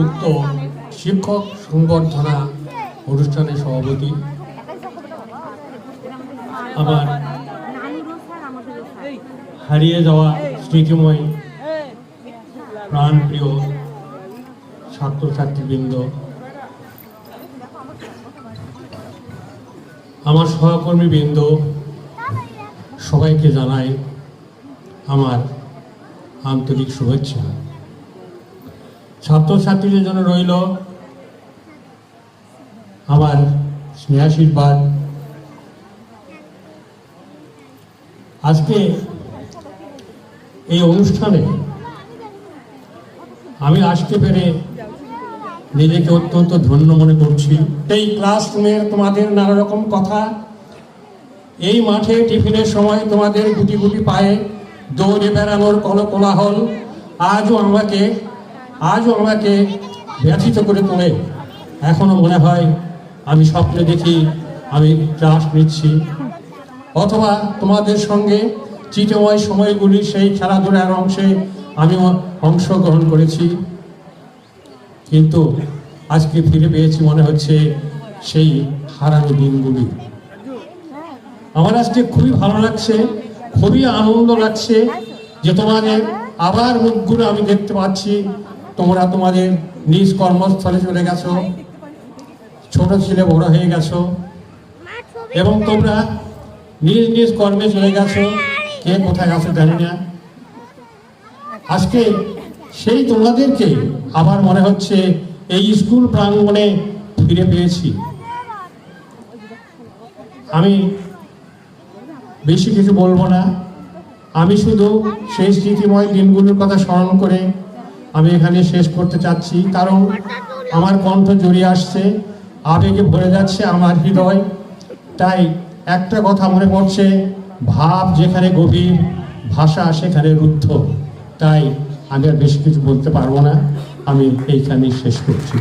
উক্ত শিক্ষক সংবর্ধনা অনুষ্ঠানের সভাপতি আমার হারিয়ে যাওয়া স্মৃতিময় প্রাণপ্রিয় ছাত্রছাত্রীবৃন্দ, আমার সহকর্মীবৃন্দ, সবাইকে জানাই আমার আন্তরিক শুভেচ্ছা। ছাত্রছাত্রীদের জন্য রইল আমার স্নেহাশীর্বাদ। আজকে এই অনুষ্ঠানে আমি আসতে পেরে নিজেকে অত্যন্ত ধন্য মনে করছি। এই ক্লাসরুমের তোমাদের নানা রকম কথা, এই মাঠে টিফিনের সময় তোমাদের গুটি গুটি পায়ে দৌড়ে বেড়ানোর কোলাহল আজও আমাকে ব্যথিত করে তোলে। এখনো মনে হয় আমি স্বপ্নে দেখি আমি ক্লাস নিচ্ছি, অথবা তোমাদের সঙ্গে চিতময় সময়গুলি সেই খেলাধুলার অংশে আমি অংশগ্রহণ করেছি। কিন্তু আজকে ফিরে পেয়েছি মনে হচ্ছে সেই হারানো দিনগুলি। আমার আজকে খুবই ভালো লাগছে, খুবই আনন্দ লাগছে যে তোমাদের আবার মুখগুলো আমি দেখতে পাচ্ছি। তোমরা তোমাদের নিজ কর্মস্থলে চলে গেছো, ছোট ছেলে বড় হয়ে গেছো এবং তোমরা নিজ নিজ কর্মে চলে গেছো। কে কোথায় গেছো জানি না। আজকে সেই তোমাদেরকে আবার মনে হচ্ছে এই স্কুল প্রাঙ্গণে ফিরে পেয়েছি। আমি বেশি কিছু বলবো না, আমি শুধু সেই স্মৃতিময় দিনগুলোর কথা স্মরণ করে আমি এখানে শেষ করতে চাচ্ছি। কারণ আমার কণ্ঠ জড়িয়ে আসছে, আবেগে ভরে যাচ্ছে আমার হৃদয়। তাই একটা কথা মনে পড়ছে, ভাব যেখানে গভীর, ভাষা সেখানে রুদ্ধ। তাই আমি আর বেশি কিছু বলতে পারবো না, আমি এইখানেই শেষ করছি।